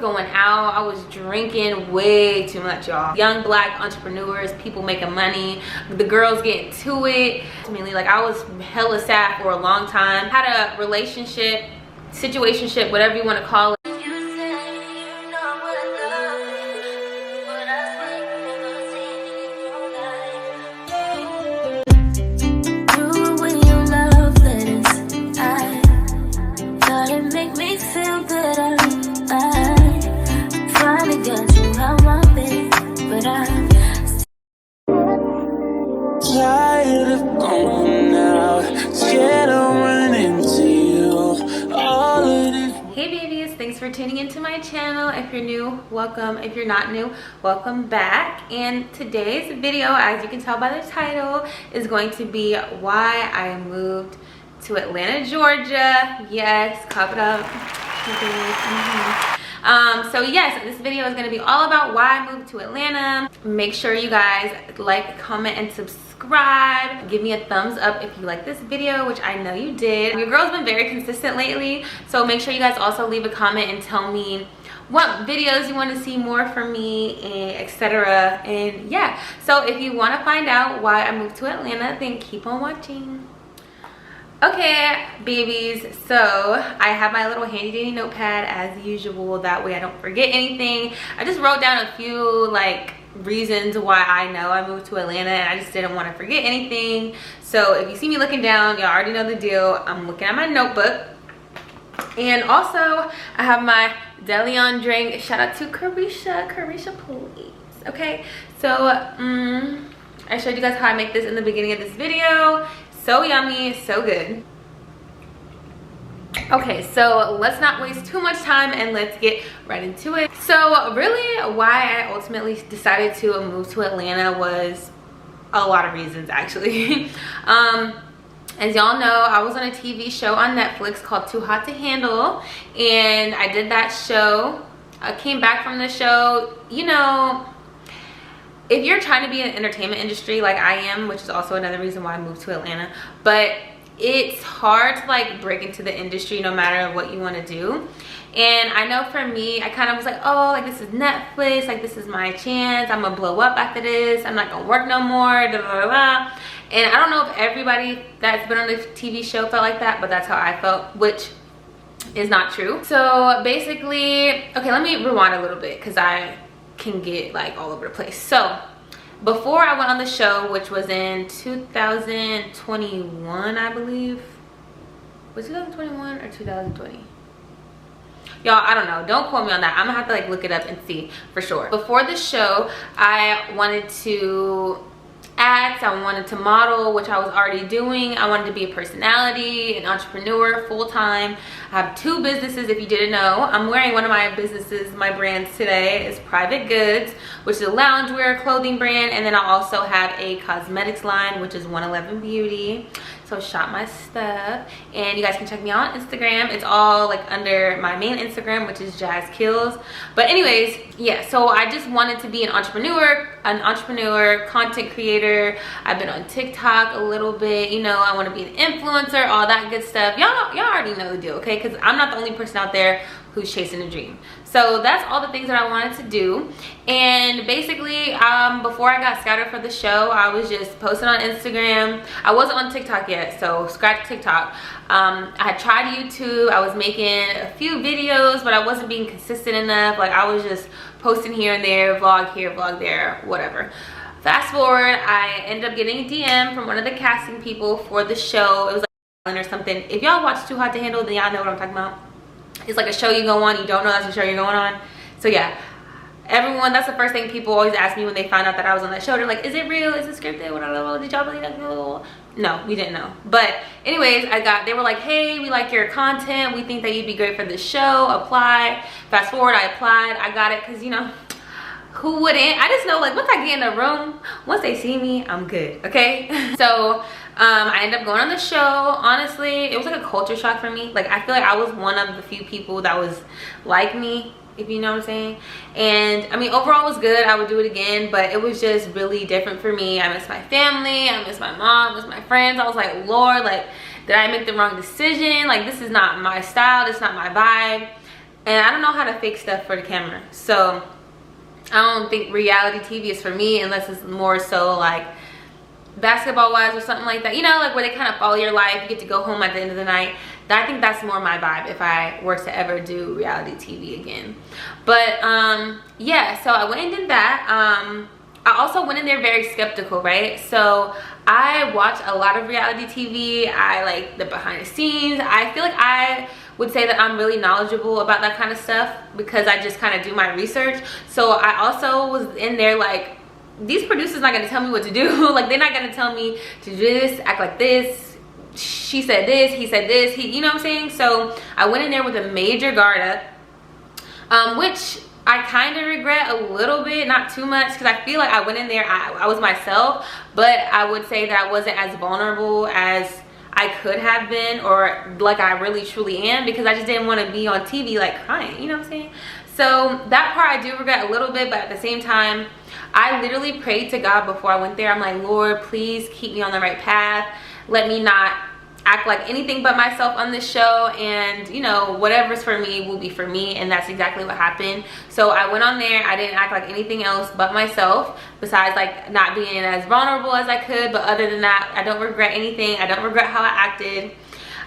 going out, I was drinking way too much, y'all. Young black entrepreneurs, people making money, the girls getting to it. Ultimately, like, I was hella sad for a long time. Had a relationship, situationship, whatever you want to call it. Hey babies, thanks for tuning into my channel. If you're new, welcome. If you're not new, welcome back. And today's video, as you can tell by the title, is going to be why I moved to Atlanta, Georgia. Yes, clap it up. So yes, this video is going to be all about why I moved to Atlanta. Make sure you guys like, comment, and subscribe. Give me a thumbs up if you like this video, which I know you did. Your girl's been very consistent lately, so make sure you guys also leave a comment and tell me what videos you want to see more from me, and etc. And yeah, so if you want to find out why I moved to Atlanta, then keep on watching. Okay babies, so I have my little handy dandy notepad as usual, that way I don't forget anything. I just wrote down a few like reasons why I know I moved to Atlanta, and I just didn't want to forget anything. So if you see me looking down, y'all already know the deal. I'm looking at my notebook, and also I have my Deleon drink. Shout out to Carisha please. Okay, so I showed you guys how I make this in the beginning of this video. So yummy, so good. Okay, so let's not waste too much time and let's get right into it. So really why I ultimately decided to move to Atlanta was a lot of reasons actually. As y'all know, I was on a TV show on Netflix called Too Hot to Handle, and I did that show. I came back from the show. You know, if you're trying to be in the entertainment industry like I am, which is also another reason why I moved to Atlanta, but it's hard to like break into the industry no matter what you want to do. And I know for me, I kind of was like, oh, like this is Netflix, like this is my chance, I'm gonna blow up after this, I'm not gonna work no more, da, da, da, da. And I don't know if everybody that's been on the TV show felt like that, but that's how I felt, which is not true. So basically, okay, let me rewind a little bit because I can get like all over the place. So before I went on the show, which was in 2021, I believe. Was 2021 or 2020? Y'all, I don't know, don't quote me on that. I'm gonna have to like look it up and see for sure. Before the show, I wanted to act, I wanted to model, which I was already doing. I wanted to be a personality, an entrepreneur full-time. I have two businesses, if you didn't know. I'm wearing one of my businesses, my brands today. It's Private Goods, which is a loungewear clothing brand, and then I also have a cosmetics line, which is 111 Beauty. So shop my stuff, and you guys can check me out on Instagram. It's all like under my main Instagram, which is Jazz Kills. But anyways, yeah, so I just wanted to be an entrepreneur, content creator. I've been on TikTok a little bit, you know, I want to be an influencer, all that good stuff. Y'all already know the deal, okay? Because I'm not the only person out there who's chasing a dream. So that's all the things that I wanted to do. And basically, before I got scouted for the show, I was just posting on Instagram. I wasn't on TikTok yet, so scratch TikTok. I had tried YouTube. I was making a few videos, but I wasn't being consistent enough. Like, I was just posting here and there, vlog here, vlog there, whatever. Fast forward, I ended up getting a DM from one of the casting people for the show. It was like or something. If y'all watch Too Hot to Handle, then y'all know what I'm talking about. It's like a show you go on, you don't know that's a show you're going on. So yeah, everyone, that's the first thing people always ask me when they find out that I was on that show. They're like, is it real? Is it scripted? Whatever. Did y'all believe that? No, we didn't know. But anyways, they were like, hey, we like your content, we think that you'd be great for the show, apply. Fast forward, I applied, I got it, because you know, who wouldn't? I just know, like, once I get in the room, once they see me, I'm good, okay? So I ended up going on the show. Honestly, it was like a culture shock for me. Like, I feel like I was one of the few people that was like me, if you know what I'm saying. And I mean, overall it was good. I would do it again, but it was just really different for me. I miss my family, I miss my mom, I miss my friends. I was like, Lord, like, did I make the wrong decision? Like, this is not my style, this is not my vibe. and I don't know how to fake stuff for the camera. So I don't think reality TV is for me unless it's more so like Basketball Wives or something like that, you know, like where they kind of follow your life, you get to go home at the end of the night. I think that's more my vibe if I were to ever do reality TV again. But yeah, so I went and did that. I also went in there very skeptical, right? So I watch a lot of reality TV. I like the behind the scenes. I feel like I would say that I'm really knowledgeable about that kind of stuff because I just kind of do my research. So I also was in there like, these producers not gonna tell me what to do. Like, they're not gonna tell me to do this, act like this, she said this, he said this, you know what I'm saying? So I went in there with a major guard up, which I kind of regret a little bit, not too much, because I feel like I went in there, I was myself, but I would say that I wasn't as vulnerable as I could have been, or like I really truly am, because I just didn't want to be on TV like crying, you know what I'm saying? So that part I do regret a little bit, but at the same time, I literally prayed to God before I went there. I'm like, Lord, please keep me on the right path. Let me not act like anything but myself on this show, and you know, whatever's for me will be for me. And that's exactly what happened. So I went on there, I didn't act like anything else but myself, besides like not being as vulnerable as I could. But other than that, I don't regret anything. I don't regret how I acted.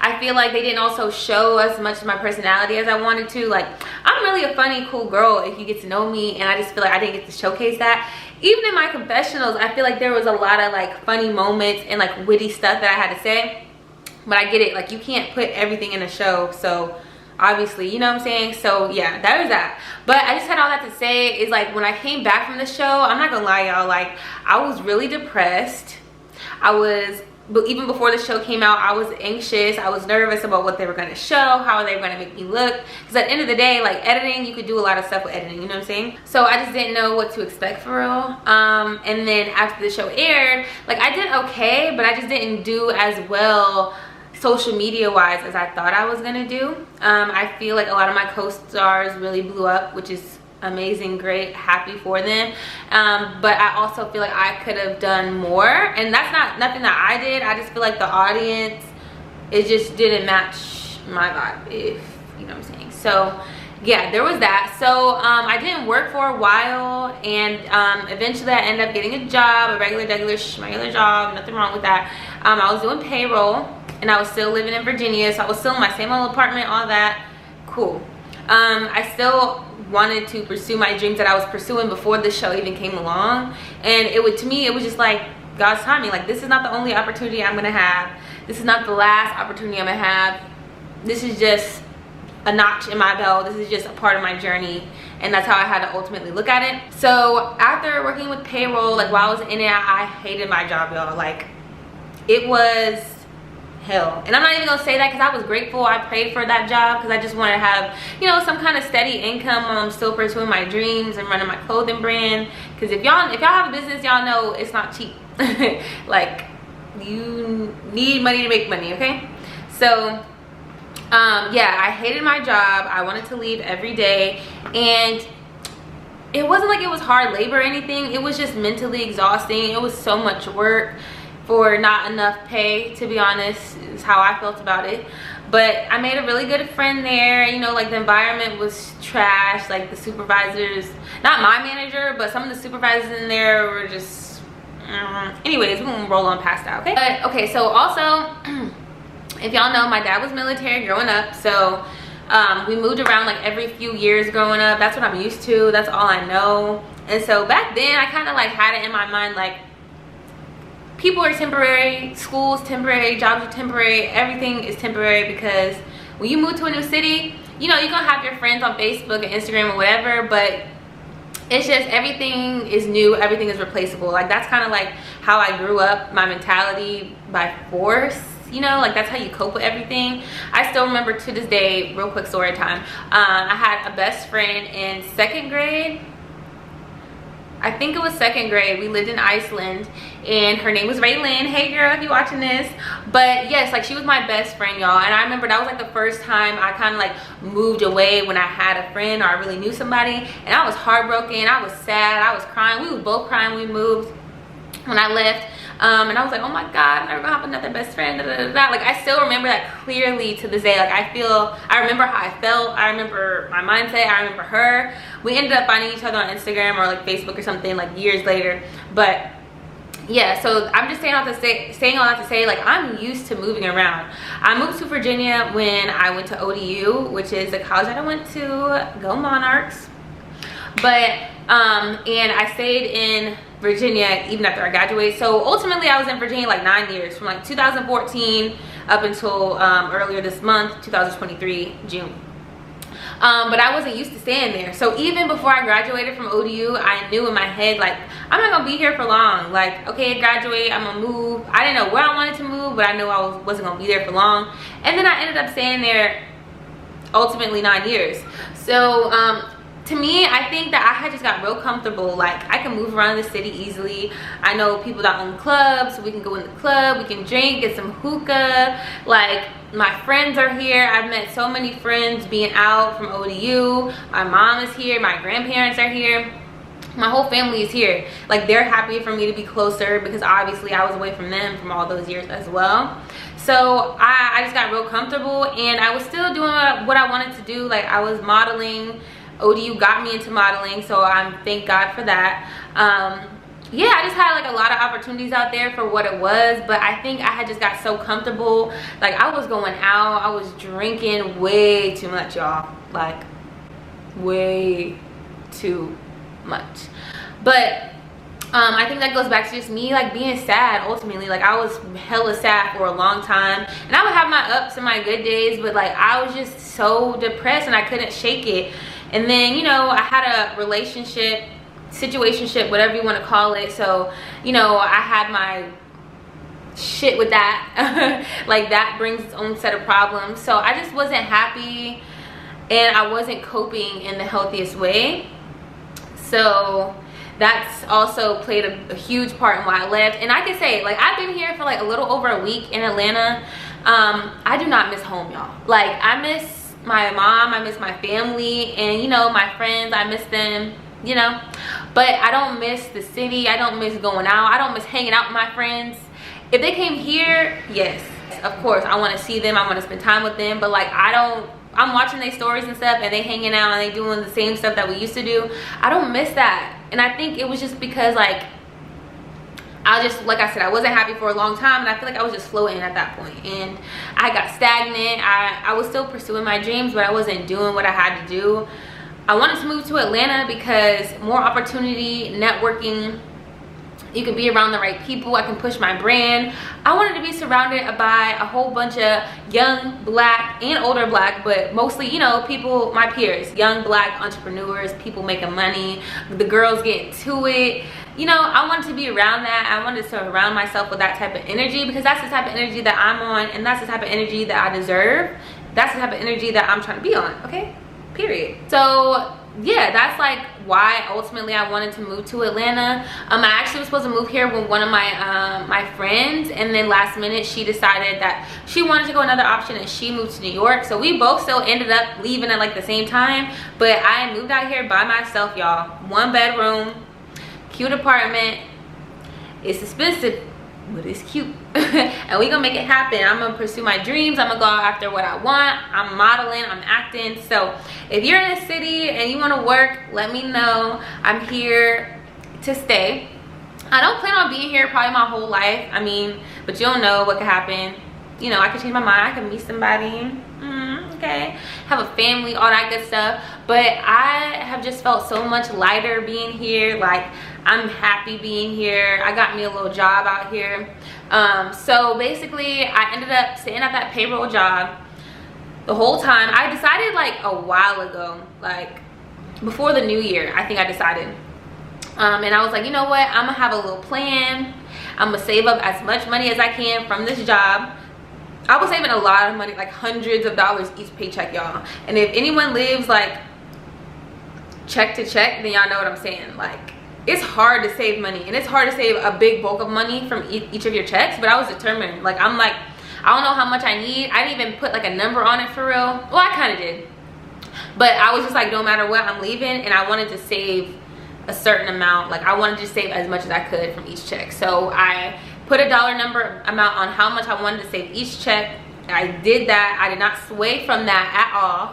I feel like they didn't also show as much of my personality as I wanted to. Like, I'm really a funny, cool girl if you get to know me, and I just feel like I didn't get to showcase that. Even in my confessionals, I feel like there was a lot of like funny moments and like witty stuff that I had to say. But I get it, like you can't put everything in a show, so obviously, you know what I'm saying? So yeah, that was that. But I just had all that to say is like, when I came back from the show, I'm not gonna lie y'all, like I was really depressed. But even before the show came out, I was anxious. I was nervous about what they were going to show, how they were going to make me look. Because at the end of the day, like editing, you could do a lot of stuff with editing, you know what I'm saying? So I just didn't know what to expect for real. And then after the show aired, like I did okay, but I just didn't do as well social media wise as I thought I was going to do. I feel like a lot of my co-stars really blew up, which is amazing, great, happy for them, but I also feel like I could have done more, and that's nothing that I did. I just feel like the audience, it just didn't match my vibe, if you know what I'm saying. So yeah, there was that. So I didn't work for a while, and eventually I ended up getting a job, a regular job, nothing wrong with that. I was doing payroll, and I was still living in Virginia, so I was still in my same old apartment, all that cool. I still wanted to pursue my dreams that I was pursuing before this show even came along, and to me it was just like God's timing. Like, this is not the only opportunity I'm gonna have, this is not the last opportunity I'm gonna have, this is just a notch in my belt, this is just a part of my journey, and that's how I had to ultimately look at it. So after working with payroll, like while I was in it, I hated my job, y'all. Like, it was hell. And I'm not even gonna say that because I was grateful. I prayed for that job because I just wanted to have, you know, some kind of steady income while I'm still pursuing my dreams and running my clothing brand. Because if y'all have a business, y'all know it's not cheap. Like, you need money to make money, okay? So yeah, I hated my job. I wanted to leave every day, and it wasn't like it was hard labor or anything. It was just mentally exhausting. It was so much work for not enough pay, to be honest, is how I felt about it. But I made a really good friend there. You know, like the environment was trash. Like the supervisors, not my manager, but some of the supervisors in there were just, anyways, we're gonna roll on past that, okay? But okay, so also, if y'all know, my dad was military growing up, so we moved around like every few years growing up. That's what I'm used to, that's all I know. And so back then, I kind of like had it in my mind, like, people are temporary, school's temporary, jobs are temporary, everything is temporary, because when you move to a new city, you know, you're gonna have your friends on Facebook and Instagram or whatever, but it's just everything is new, everything is replaceable. Like, that's kind of like how I grew up, my mentality by force, you know, like that's how you cope with everything. I still remember to this day, real quick story time, I had a best friend in 2nd grade. I think it was 2nd grade. We lived in Iceland, and her name was Raylyn. Hey girl, if you're watching this. But yes, like she was my best friend, y'all. And I remember that was like the first time I kind of like moved away when I had a friend or I really knew somebody. And I was heartbroken, I was sad, I was crying. We were both crying when we moved. when I left. And I was like, oh my God, I'm never gonna have another best friend, da, da, da, da. Like, I still remember that clearly to this day. Like, I remember how I felt, I remember my mindset, I remember her. We ended up finding each other on Instagram or like Facebook or something like years later. But yeah, so I'm just saying all that to say, like, I'm used to moving around. I moved to Virginia when I went to ODU, which is the college that I went to. Go Monarchs. But and I stayed in Virginia even after I graduated. So ultimately I was in Virginia like 9 years, from like 2014 up until earlier this month, 2023 June. But I wasn't used to staying there. So even before I graduated from ODU, I knew in my head, like, I'm not gonna be here for long. Like, okay, I graduate, I'm gonna move. I didn't know where I wanted to move, but I knew I wasn't gonna be there for long. And then I ended up staying there ultimately 9 years. So to me, I think that I had just got real comfortable. Like, I can move around the city easily. I know people that own clubs, so we can go in the club, we can drink, get some hookah. Like, my friends are here. I've met so many friends being out from ODU. My mom is here, my grandparents are here. My whole family is here. Like, they're happy for me to be closer because obviously I was away from them from all those years as well. So I just got real comfortable, and I was still doing what I wanted to do. Like, I was modeling. ODU got me into modeling, so thank God for that. Yeah, I just had like a lot of opportunities out there for what it was, but I think I had just got so comfortable. Like, I was going out, I was drinking way too much, y'all. Like, way too much. But I think that goes back to just me, like, being sad ultimately. Like, I was hella sad for a long time, and I would have my ups and my good days, but like, I was just so depressed and I couldn't shake it. And then, you know, I had a relationship, situationship, whatever you want to call it. So, you know, I had my shit with that. Like, that brings its own set of problems. So I just wasn't happy, and I wasn't coping in the healthiest way. So that's also played a huge part in why I left. And I can say, like, I've been here for like a little over a week in Atlanta. I do not miss home, y'all. Like, I miss my mom, I miss my family, and, you know, my friends, I miss them, you know. But I don't miss the city. I don't miss going out. I don't miss hanging out with my friends. If they came here, yes, of course, I want to see them, I want to spend time with them. But like, I'm watching their stories and stuff, and they hanging out and they doing the same stuff that we used to do. I don't miss that. And I think it was just because, like, like I said, I wasn't happy for a long time, and I feel like I was just floating at that point, and I got stagnant. I was still pursuing my dreams, but I wasn't doing what I had to do. I wanted to move to Atlanta because more opportunity, networking, you can be around the right people, I can push my brand. I wanted to be surrounded by a whole bunch of young black and older black, but mostly, you know, people, my peers, young black entrepreneurs, people making money, the girls getting to it. You know, I wanted to be around that. I wanted to surround myself with that type of energy, because that's the type of energy that I'm on, and that's the type of energy that I deserve. That's the type of energy that I'm trying to be on, okay? Period. So yeah, that's like why ultimately I wanted to move to Atlanta. I actually was supposed to move here with one of my my friends, and then last minute she decided that she wanted to go another option, and she moved to New York. So we both still ended up leaving at like the same time, but I moved out here by myself, y'all. 1 bedroom, cute apartment. It's expensive, but it's cute. And we gonna make it happen. I'm gonna pursue my dreams. I'm gonna go after what I want. I'm modeling, I'm acting. So if you're in a city and you want to work, let me know. I'm here to stay. I don't plan on being here probably my whole life. I mean, but you don't know what could happen. You know, I could change my mind. I could meet somebody. Okay, have a family, all that good stuff. But I have just felt so much lighter being here. Like, I'm happy being here. I got me a little job out here. So basically I ended up staying at that payroll job the whole time. I decided like a while ago, like before the new year, I think I decided. And I was like, you know what, I'm gonna have a little plan. I'm gonna save up as much money as I can from this job. I was saving a lot of money, like hundreds of dollars each paycheck, y'all. And if anyone lives like check to check, then y'all know what I'm saying. Like, it's hard to save money, and it's hard to save a big bulk of money from each of your checks. But I was determined. Like, I'm like, I don't know how much I need. I didn't even put like a number on it for real. Well, I kind of did, but I was just like, no matter what, I'm leaving, and I wanted to save a certain amount. Like, I wanted to save as much as I could from each check. So I put a dollar number amount on how much I wanted to save each check. I did that. I did not sway from that at all.